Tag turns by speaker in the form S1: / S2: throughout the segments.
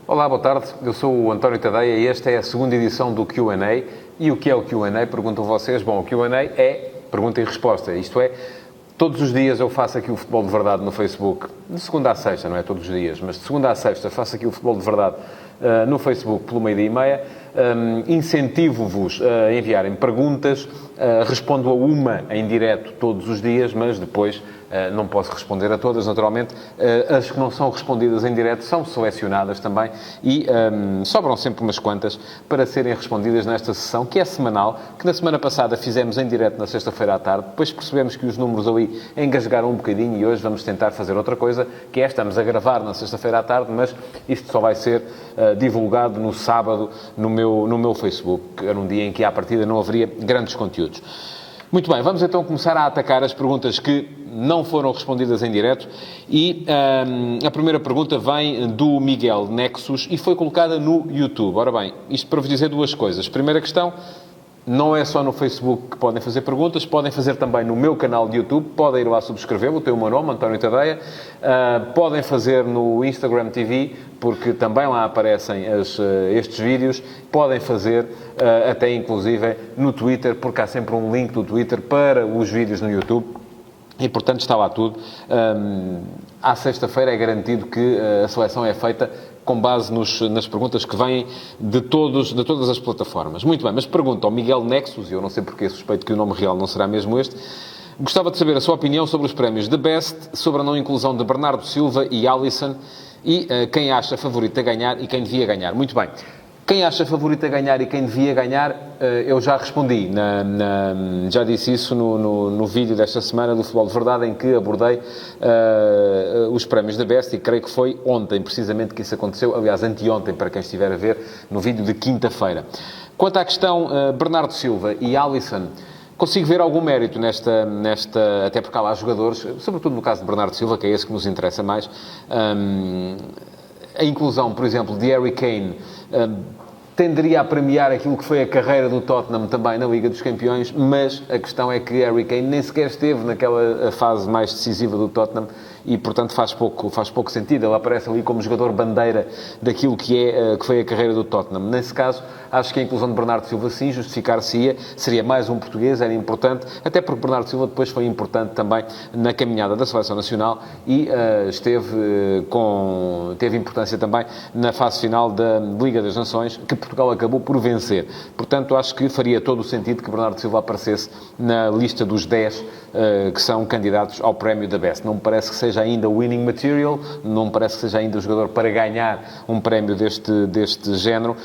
S1: Olá, boa tarde. Eu sou o António Tadeia e esta é a segunda edição do Q&A. E o que é o Q&A? Perguntam vocês. Bom, o Q&A é pergunta e resposta. Isto é, todos os dias eu faço aqui o Futebol de Verdade no Facebook. De segunda a sexta, não é todos os dias, mas de segunda a sexta faço aqui o Futebol de Verdade no Facebook pelo meio-dia e meia. Incentivo-vos a enviarem perguntas. Respondo a uma em direto todos os dias, mas depois não posso responder a todas, naturalmente. As que não são respondidas em direto são selecionadas também e sobram sempre umas quantas para serem respondidas nesta sessão, que é semanal, que na semana passada fizemos em direto na sexta-feira à tarde. Depois percebemos que os números ali engasgaram um bocadinho e hoje vamos tentar fazer outra coisa, que é, estamos a gravar na sexta-feira à tarde, mas isto só vai ser divulgado no sábado no meu Facebook, que era um dia em que, à partida, não haveria grandes conteúdos. Muito bem, vamos então começar a atacar as perguntas que não foram respondidas em direto e a primeira pergunta vem do Miguel Nexus e foi colocada no YouTube. Ora bem, isto para vos dizer duas coisas. Primeira questão, não é só no Facebook que podem fazer perguntas, podem fazer também no meu canal de YouTube, podem ir lá subscrevê-lo, tem o meu nome, António Tadeia, podem fazer no Instagram TV, porque também lá aparecem estes vídeos, podem fazer até inclusive no Twitter, porque há sempre um link do Twitter para os vídeos no YouTube, e portanto está lá tudo. À sexta-feira é garantido que a seleção é feita com base nas perguntas que vêm de todas as plataformas. Muito bem, mas pergunta ao Miguel Nexus, e eu não sei porque suspeito que o nome real não será mesmo este, gostava de saber a sua opinião sobre os prémios The Best, sobre a não inclusão de Bernardo Silva e Alisson, e quem acha favorito a ganhar e quem devia ganhar. Muito bem. Quem acha favorito a ganhar e quem devia ganhar, eu já respondi, já disse isso no vídeo desta semana do Futebol de Verdade, em que abordei os prémios da Best, e creio que foi ontem, precisamente, que isso aconteceu, aliás, anteontem, para quem estiver a ver, no vídeo de quinta-feira. Quanto à questão Bernardo Silva e Alisson, consigo ver algum mérito nesta, até porque há lá jogadores, sobretudo no caso de Bernardo Silva, que é esse que nos interessa mais, a inclusão, por exemplo, de Harry Kane tenderia a premiar aquilo que foi a carreira do Tottenham também na Liga dos Campeões, mas a questão é que Harry Kane nem sequer esteve naquela fase mais decisiva do Tottenham e, portanto, faz pouco sentido. Ele aparece ali como jogador bandeira daquilo que foi a carreira do Tottenham. Nesse caso, acho que a inclusão de Bernardo Silva, sim, justificar-se-ia, seria mais um português, era importante, até porque Bernardo Silva depois foi importante também na caminhada da Seleção Nacional e teve importância também na fase final da Liga das Nações, que Portugal acabou por vencer. Portanto, acho que faria todo o sentido que Bernardo Silva aparecesse na lista dos 10 que são candidatos ao prémio da Best. Não me parece que seja ainda o winning material, não me parece que seja ainda o jogador para ganhar um prémio deste género.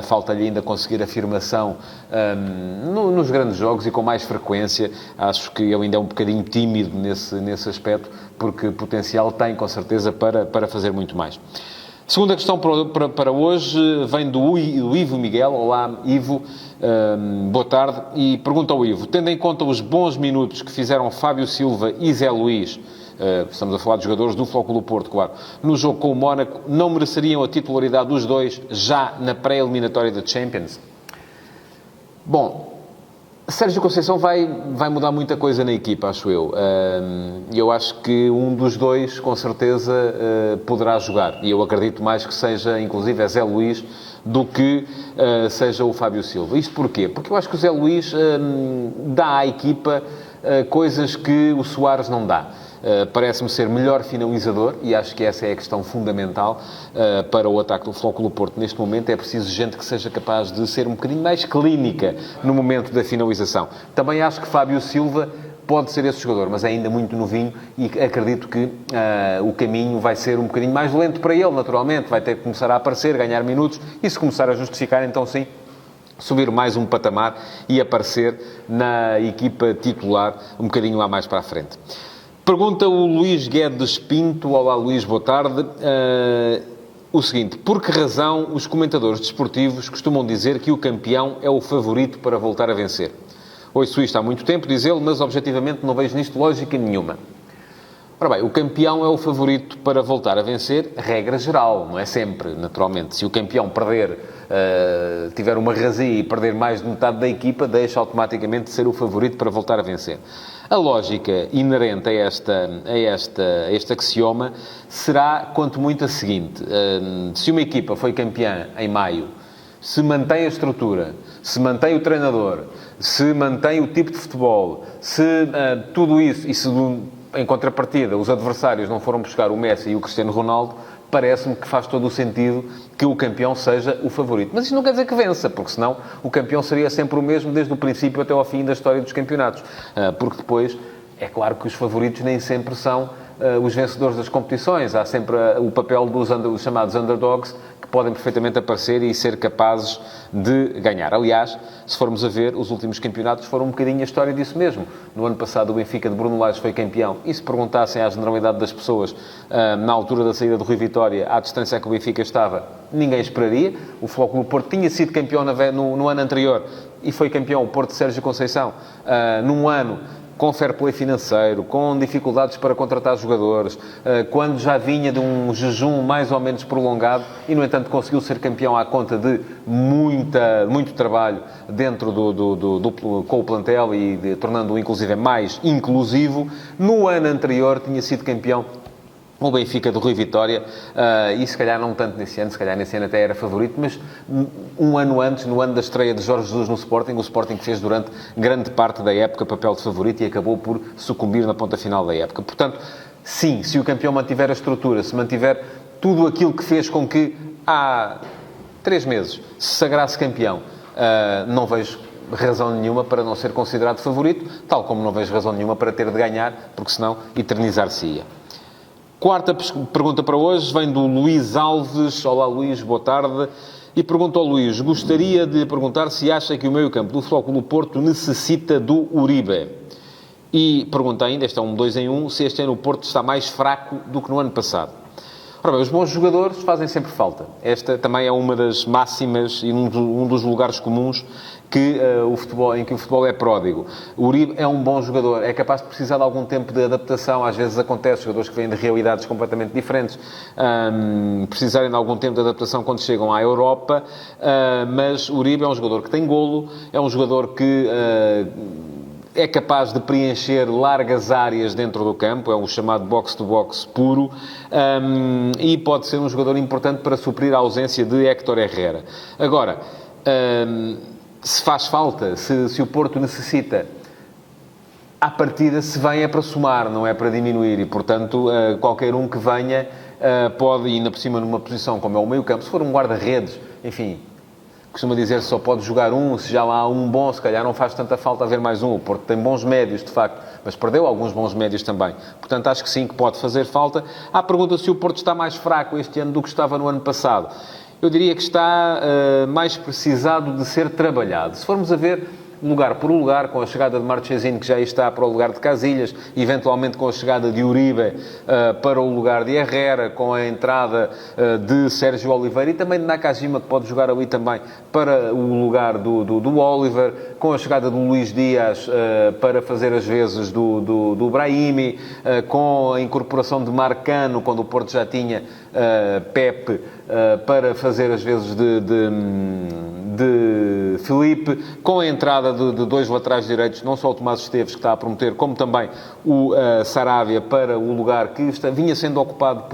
S1: Falta-lhe ainda conseguir afirmação nos grandes jogos e com mais frequência. Acho que ele ainda é um bocadinho tímido nesse aspecto, porque potencial tem, com certeza, para fazer muito mais. Segunda questão para hoje vem do Ivo Miguel. Olá, Ivo. Boa tarde. E pergunta ao Ivo, tendo em conta os bons minutos que fizeram Fábio Silva e Zé Luís, estamos a falar de jogadores do Futebol Clube do Porto, claro, no jogo com o Mónaco, não mereceriam a titularidade dos dois já na pré-eliminatória da Champions? Bom, Sérgio Conceição vai mudar muita coisa na equipa, acho eu. Eu acho que um dos dois, com certeza, poderá jogar. E eu acredito mais que seja, inclusive, é Zé Luís, do que seja o Fábio Silva. Isto porquê? Porque eu acho que o Zé Luís dá à equipa coisas que o Soares não dá. Parece-me ser melhor finalizador e acho que essa é a questão fundamental para o ataque do Futebol Clube do Porto. Neste momento é preciso gente que seja capaz de ser um bocadinho mais clínica no momento da finalização. Também acho que Fábio Silva pode ser esse jogador, mas é ainda muito novinho e acredito que o caminho vai ser um bocadinho mais lento para ele, naturalmente. Vai ter que começar a aparecer, ganhar minutos e se começar a justificar, então sim, subir mais um patamar e aparecer na equipa titular um bocadinho lá mais para a frente. Pergunta o Luís Guedes Pinto. Olá, Luís, boa tarde. O seguinte, por que razão os comentadores desportivos costumam dizer que o campeão é o favorito para voltar a vencer? Ouço isto há muito tempo, diz ele, mas objetivamente não vejo nisto lógica nenhuma. Ora bem, o campeão é o favorito para voltar a vencer, regra geral, não é sempre, naturalmente. Se o campeão perder, tiver uma razia e perder mais de metade da equipa, deixa automaticamente de ser o favorito para voltar a vencer. A lógica inerente a este axioma será, quanto muito, a seguinte. Se uma equipa foi campeã em maio, se mantém a estrutura, se mantém o treinador, se mantém o tipo de futebol, se tudo isso, e se em contrapartida os adversários não foram buscar o Messi e o Cristiano Ronaldo, parece-me que faz todo o sentido que o campeão seja o favorito. Mas isso não quer dizer que vença, porque senão o campeão seria sempre o mesmo desde o princípio até ao fim da história dos campeonatos. Porque depois, é claro que os favoritos nem sempre são os vencedores das competições. Há sempre o papel dos chamados underdogs, que podem perfeitamente aparecer e ser capazes de ganhar. Aliás, se formos a ver, os últimos campeonatos foram um bocadinho a história disso mesmo. No ano passado, o Benfica de Bruno Lage foi campeão. E se perguntassem à generalidade das pessoas, na altura da saída do Rui Vitória, à distância que o Benfica estava, ninguém esperaria. O Flóculo Porto tinha sido campeão no ano anterior e foi campeão o Porto de Sérgio Conceição num ano com fair play financeiro, com dificuldades para contratar jogadores, quando já vinha de um jejum mais ou menos prolongado e, no entanto, conseguiu ser campeão à conta de muito trabalho dentro com o plantel e tornando-o, inclusive, mais inclusivo. No ano anterior tinha sido campeão o Benfica do Rui Vitória, e se calhar não tanto nesse ano, se calhar nesse ano até era favorito, mas um ano antes, no ano da estreia de Jorge Jesus no Sporting, o Sporting fez durante grande parte da época papel de favorito e acabou por sucumbir na ponta final da época. Portanto, sim, se o campeão mantiver a estrutura, se mantiver tudo aquilo que fez com que há 3 meses se sagrasse campeão, não vejo razão nenhuma para não ser considerado favorito, tal como não vejo razão nenhuma para ter de ganhar, porque senão eternizar-se-ia. Quarta pergunta para hoje vem do Luís Alves. Olá, Luís, boa tarde. E pergunta ao Luís: gostaria de perguntar se acha que o meio-campo do Flóculo Porto necessita do Uribe. E pergunta ainda, este é um 2 em 1, se este ano o Porto está mais fraco do que no ano passado. Ora bem, os bons jogadores fazem sempre falta. Esta também é uma das máximas e um dos lugares comuns em que o futebol é pródigo. O Uribe é um bom jogador, é capaz de precisar de algum tempo de adaptação. Às vezes acontece, jogadores que vêm de realidades completamente diferentes precisarem de algum tempo de adaptação quando chegam à Europa, mas o Uribe é um jogador que tem golo, é um jogador que é capaz de preencher largas áreas dentro do campo, é um chamado box-to-box puro, e pode ser um jogador importante para suprir a ausência de Héctor Herrera. Agora, se faz falta, se o Porto necessita, à partida se vem é para somar, não é para diminuir, e portanto qualquer um que venha pode, e ainda por cima numa posição como é o meio-campo, se for um guarda-redes, enfim, costuma dizer que só pode jogar um, se já há um bom, se calhar não faz tanta falta haver mais um. O Porto tem bons médios, de facto, mas perdeu alguns bons médios também. Portanto, acho que sim, que pode fazer falta. Há a pergunta se o Porto está mais fraco este ano do que estava no ano passado. Eu diria que está mais precisado de ser trabalhado. Se formos a ver lugar por lugar, com a chegada de Marchesino, que já está para o lugar de Casillas, eventualmente com a chegada de Uribe para o lugar de Herrera, com a entrada de Sérgio Oliveira e também de Nakajima, que pode jogar ali também para o lugar do Oliver, com a chegada do Luís Dias para fazer as vezes do Brahimi, com a incorporação de Marcano, quando o Porto já tinha Pepe, para fazer as vezes de Filipe, com a entrada de 2 laterais direitos, não só o Tomás Esteves, que está a prometer, como também o Sarabia para o lugar que vinha sendo ocupado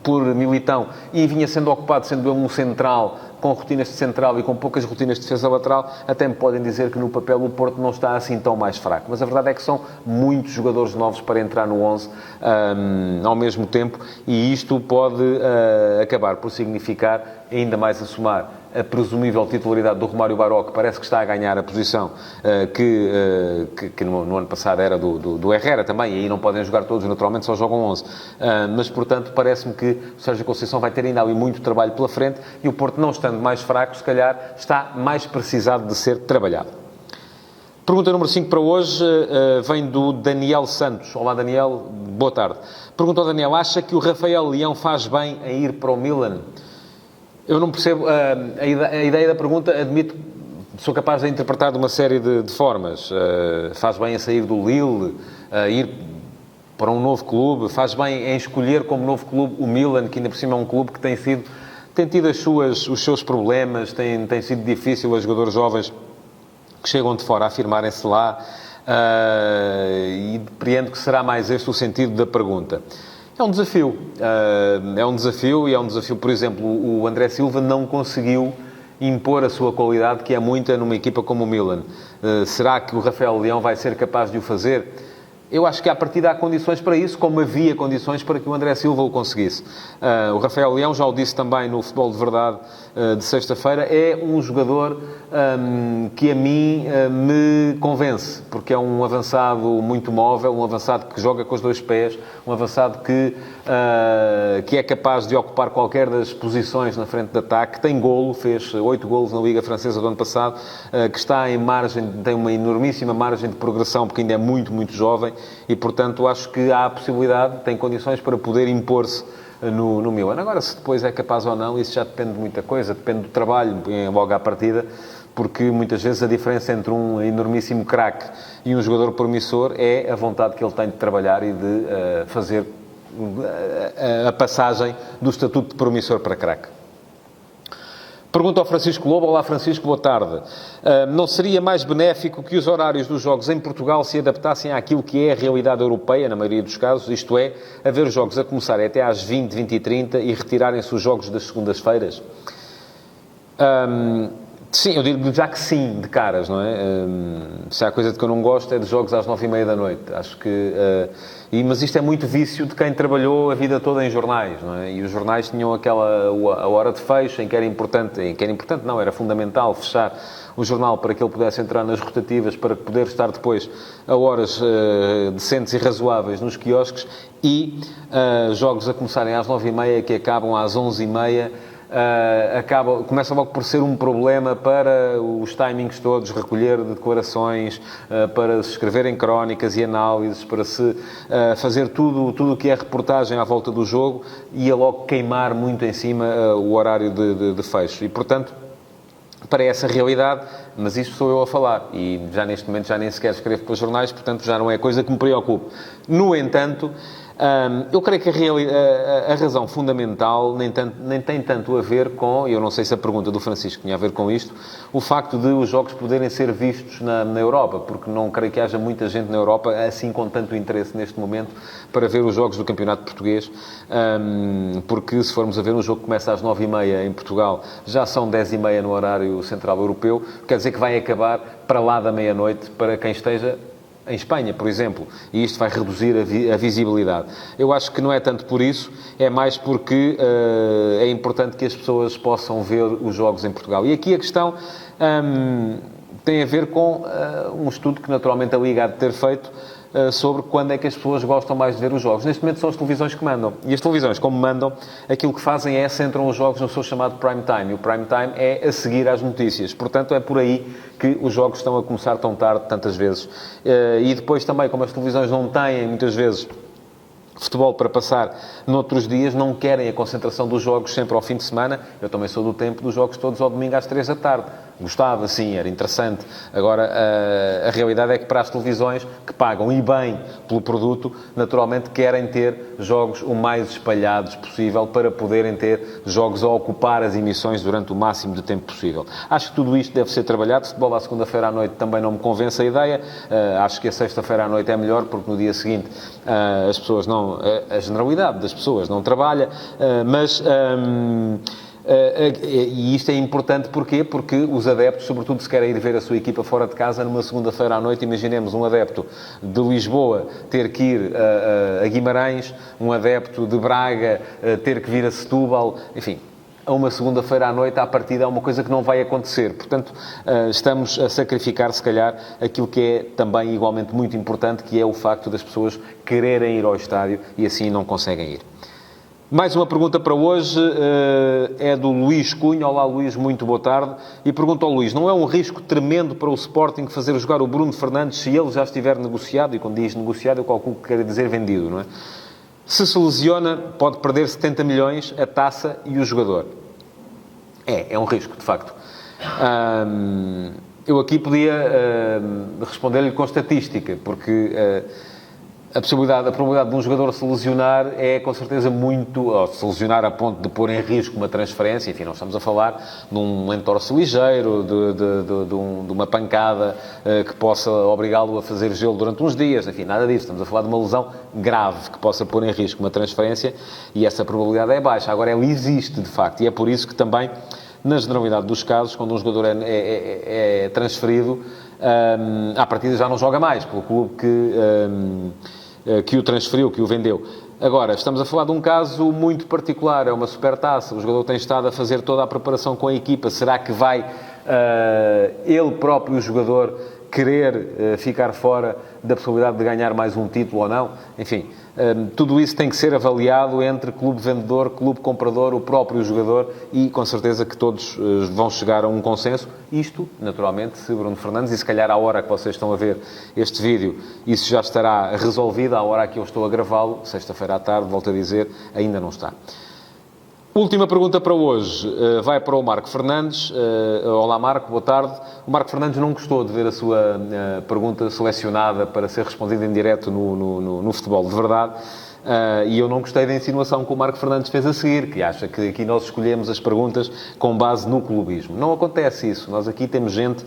S1: por Militão e vinha sendo ocupado, sendo ele um central, com rotinas de central e com poucas rotinas de defesa lateral. Até me podem dizer que no papel o Porto não está assim tão mais fraco. Mas a verdade é que são muitos jogadores novos para entrar no 11 ao mesmo tempo, e isto pode acabar por significar, ainda mais a somar, a presumível titularidade do Romário Baró, que parece que está a ganhar a posição que no ano passado era do Herrera também, e aí não podem jogar todos, naturalmente só jogam 11. Mas, portanto, parece-me que o Sérgio Conceição vai ter ainda ali muito trabalho pela frente, e o Porto, não estando mais fraco, se calhar está mais precisado de ser trabalhado. Pergunta número 5 para hoje vem do Daniel Santos. Olá, Daniel, boa tarde. Pergunta ao Daniel: acha que o Rafael Leão faz bem a ir para o Milan? Eu não percebo a ideia da pergunta, admito, sou capaz de interpretar de uma série de formas. Faz bem a sair do Lille, a ir para um novo clube, faz bem em escolher como novo clube o Milan, que ainda por cima é um clube que tem tido os seus problemas, tem sido difícil a jogadores jovens que chegam de fora a afirmarem-se lá, e depreendo que será mais este o sentido da pergunta. É um desafio, por exemplo, o André Silva não conseguiu impor a sua qualidade, que é muita numa equipa como o Milan. Será que o Rafael Leão vai ser capaz de o fazer? Eu acho que à partida há condições para isso, como havia condições para que o André Silva o conseguisse. O Rafael Leão, já o disse também no Futebol de Verdade de sexta-feira, é um jogador que a mim me convence, porque é um avançado muito móvel, um avançado que joga com os dois pés, um avançado que é capaz de ocupar qualquer das posições na frente de ataque, tem golo, fez 8 golos na Liga Francesa do ano passado, que está em margem, tem uma enormíssima margem de progressão, porque ainda é muito, muito jovem, e, portanto, acho que há a possibilidade, tem condições para poder impor-se no Milan. Agora, se depois é capaz ou não, isso já depende de muita coisa, depende do trabalho, logo à partida, porque muitas vezes a diferença entre um enormíssimo craque e um jogador promissor é a vontade que ele tem de trabalhar e de fazer a passagem do estatuto de promissor para craque. Pergunta ao Francisco Lobo. Olá, Francisco, boa tarde. Não seria mais benéfico que os horários dos jogos em Portugal se adaptassem àquilo que é a realidade europeia, na maioria dos casos, isto é, haver os jogos a começarem até às 20, 20 e 30 e retirarem-se os jogos das segundas-feiras? Sim, eu digo já que sim, de caras, não é? Se há coisa de que eu não gosto é de jogos às 9h30 da noite. Acho que... mas isto é muito vício de quem trabalhou a vida toda em jornais, não é? E os jornais tinham a hora de fecho, em que era importante, não, era fundamental fechar o jornal para que ele pudesse entrar nas rotativas, para poder estar depois a horas decentes e razoáveis nos quiosques, e jogos a começarem às 9h30, que acabam às 11h30, começa logo por ser um problema para os timings todos, recolher de declarações, para se escreverem crónicas e análises, para se fazer tudo o que é reportagem à volta do jogo, ia logo queimar muito em cima o horário de fecho. E, portanto, para essa realidade, mas isto sou eu a falar, e já neste momento já nem sequer escrevo para os jornais, portanto já não é coisa que me preocupe. No entanto, eu creio que a razão fundamental nem tem tanto a ver com, eu não sei se a pergunta do Francisco tinha a ver com isto, o facto de os jogos poderem ser vistos na Europa, porque não creio que haja muita gente na Europa assim com tanto interesse neste momento para ver os jogos do Campeonato Português, porque se formos a ver, um jogo que começa às 9h30 em Portugal, já são 10h30 no horário central europeu, quer dizer que vai acabar para lá da meia-noite para quem esteja em Espanha, por exemplo, e isto vai reduzir a visibilidade. Eu acho que não é tanto por isso, é mais porque é importante que as pessoas possam ver os jogos em Portugal. E aqui a questão tem a ver com um estudo que naturalmente a Liga há de ter feito sobre quando é que as pessoas gostam mais de ver os jogos. Neste momento são as televisões que mandam. E as televisões, como mandam, aquilo que fazem é centram os jogos no seu chamado prime time. E o prime time é a seguir às notícias. Portanto, é por aí que os jogos estão a começar tão tarde, tantas vezes. E depois também, como as televisões não têm, muitas vezes, futebol para passar noutros dias, não querem a concentração dos jogos sempre ao fim de semana. Eu também sou do tempo dos jogos todos ao domingo às 3 da tarde. Gostava, sim, era interessante. Agora, a realidade é que para as televisões, que pagam e bem pelo produto, naturalmente querem ter jogos o mais espalhados possível para poderem ter jogos a ocupar as emissões durante o máximo de tempo possível. Acho que tudo isto deve ser trabalhado. Futebol à segunda-feira à noite também não me convence a ideia. Acho que a sexta-feira à noite é melhor, porque no dia seguinte as pessoas não... A generalidade das pessoas não trabalha, e isto é importante porquê? Porque os adeptos, sobretudo se querem ir ver a sua equipa fora de casa numa segunda-feira à noite, imaginemos um adepto de Lisboa ter que ir a Guimarães, um adepto de Braga ter que vir a Setúbal, enfim, a uma segunda-feira à noite, à partida, é uma coisa que não vai acontecer. Portanto, estamos a sacrificar, se calhar, aquilo que é também igualmente muito importante, que é o facto das pessoas quererem ir ao estádio e assim não conseguem ir. Mais uma pergunta para hoje, é do Luís Cunha. Olá, Luís, muito boa tarde. E pergunta ao Luís, não é um risco tremendo para o Sporting fazer jogar o Bruno Fernandes se ele já estiver negociado? E quando diz negociado, eu calculo que quer dizer vendido, não é? Se se lesiona, pode perder 70 milhões, a taça e o jogador. É um risco, de facto. Eu aqui podia responder-lhe com estatística, porque A probabilidade de um jogador se lesionar é, com certeza, muito... Ou se lesionar a ponto de pôr em risco uma transferência. Enfim, não estamos a falar de um entorse ligeiro, de uma pancada que possa obrigá-lo a fazer gelo durante uns dias. Enfim, nada disso. Estamos a falar de uma lesão grave que possa pôr em risco uma transferência e essa probabilidade é baixa. Agora, ela existe, de facto, e é por isso que também, na generalidade dos casos, quando um jogador é transferido, à partida já não joga mais pelo clube que o transferiu, que o vendeu. Agora, estamos a falar de um caso muito particular, é uma supertaça, o jogador tem estado a fazer toda a preparação com a equipa, será que vai ele próprio, o jogador, querer ficar fora da possibilidade de ganhar mais um título ou não? Enfim, tudo isso tem que ser avaliado entre clube vendedor, clube comprador, o próprio jogador e, com certeza, que todos vão chegar a um consenso. Isto, naturalmente, se Bruno Fernandes, e se calhar à hora que vocês estão a ver este vídeo, isso já estará resolvido, à hora que eu estou a gravá-lo, sexta-feira à tarde, volto a dizer, ainda não está. Última pergunta para hoje vai para o Marco Fernandes. Olá, Marco, boa tarde. O Marco Fernandes não gostou de ver a sua pergunta selecionada para ser respondida em direto no Futebol de Verdade. E eu não gostei da insinuação que o Marco Fernandes fez a seguir, que acha que aqui nós escolhemos as perguntas com base no clubismo. Não acontece isso. Nós aqui temos gente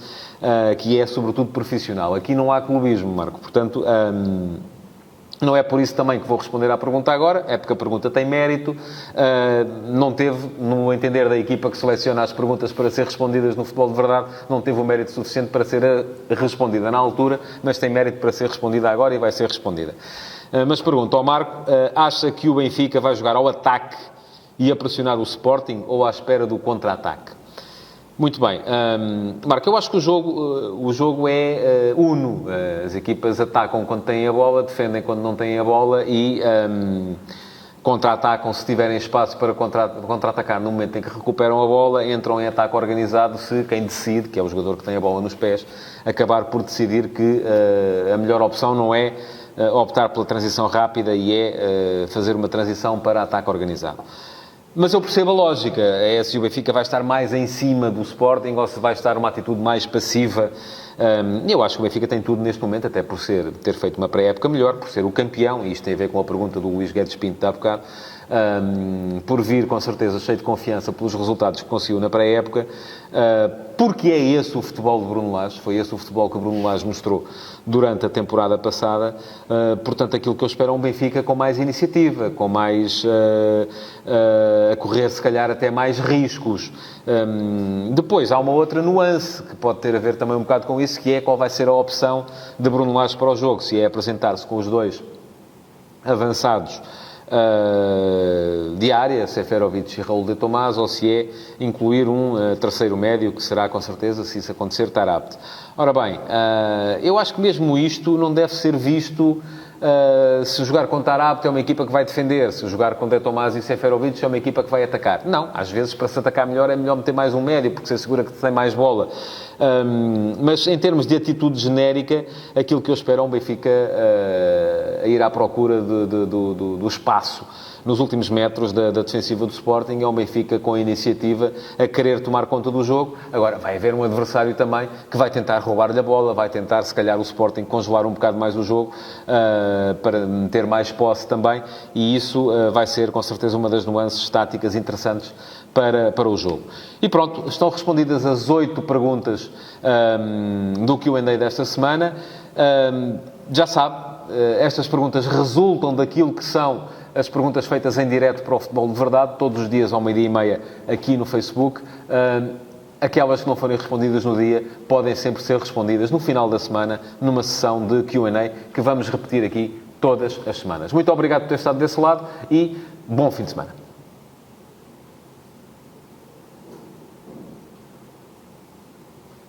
S1: que é, sobretudo, profissional. Aqui não há clubismo, Marco. Portanto... não é por isso também que vou responder à pergunta agora, é porque a pergunta tem mérito, não teve, no entender da equipa que seleciona as perguntas para ser respondidas no Futebol de Verdade, não teve o mérito suficiente para ser respondida na altura, mas tem mérito para ser respondida agora e vai ser respondida. Mas pergunto ao Marco, acha que o Benfica vai jogar ao ataque e a pressionar o Sporting ou à espera do contra-ataque? Muito bem. Marco, eu acho que o jogo é uno. As equipas atacam quando têm a bola, defendem quando não têm a bola e contra-atacam se tiverem espaço para contra-atacar no momento em que recuperam a bola, entram em ataque organizado se quem decide, que é o jogador que tem a bola nos pés, acabar por decidir que a melhor opção não é optar pela transição rápida e é fazer uma transição para ataque organizado. Mas eu percebo a lógica. É se o Benfica vai estar mais em cima do Sporting ou se vai estar uma atitude mais passiva. Eu acho que o Benfica tem tudo neste momento, até por ter feito uma pré-época melhor, por ser o campeão, e isto tem a ver com a pergunta do Luís Guedes Pinto de há bocado, por vir, com certeza, cheio de confiança pelos resultados que conseguiu na pré-época, porque é esse o futebol de Bruno Lage, foi esse o futebol que o Bruno Lage mostrou durante a temporada passada. Portanto, aquilo que eu espero é um Benfica com mais iniciativa, com mais... a correr, se calhar, até mais riscos. Depois, há uma outra nuance que pode ter a ver também um bocado com isso, que é qual vai ser a opção de Bruno Lage para o jogo. Se é apresentar-se com os dois avançados de área, Seferovic e Raul de Tomás, ou se é incluir um terceiro médio, que será, com certeza, se isso acontecer, Taarabt. Ora bem, eu acho que mesmo isto não deve ser visto... se jogar com Taarabt é uma equipa que vai defender, se jogar com De Tomás e Seferovic é uma equipa que vai atacar. Não, às vezes para se atacar melhor é melhor meter mais um médio, porque se assegura que tem mais bola. Mas em termos de atitude genérica, aquilo que eu espero é um Benfica a ir à procura do espaço nos últimos metros da defensiva do Sporting. É um Benfica com a iniciativa a querer tomar conta do jogo. Agora, vai haver um adversário também que vai tentar roubar-lhe a bola, vai tentar, se calhar, o Sporting congelar um bocado mais o jogo para ter mais posse também, e isso vai ser, com certeza, uma das nuances táticas interessantes para o jogo. E pronto, estão respondidas as 8 perguntas do Q&A desta semana. Já sabe, estas perguntas resultam daquilo que são as perguntas feitas em direto para o Futebol de Verdade, todos os dias ao 12h30 aqui no Facebook. Aquelas que não forem respondidas no dia podem sempre ser respondidas no final da semana, numa sessão de Q&A que vamos repetir aqui todas as semanas. Muito obrigado por ter estado desse lado e bom fim de semana.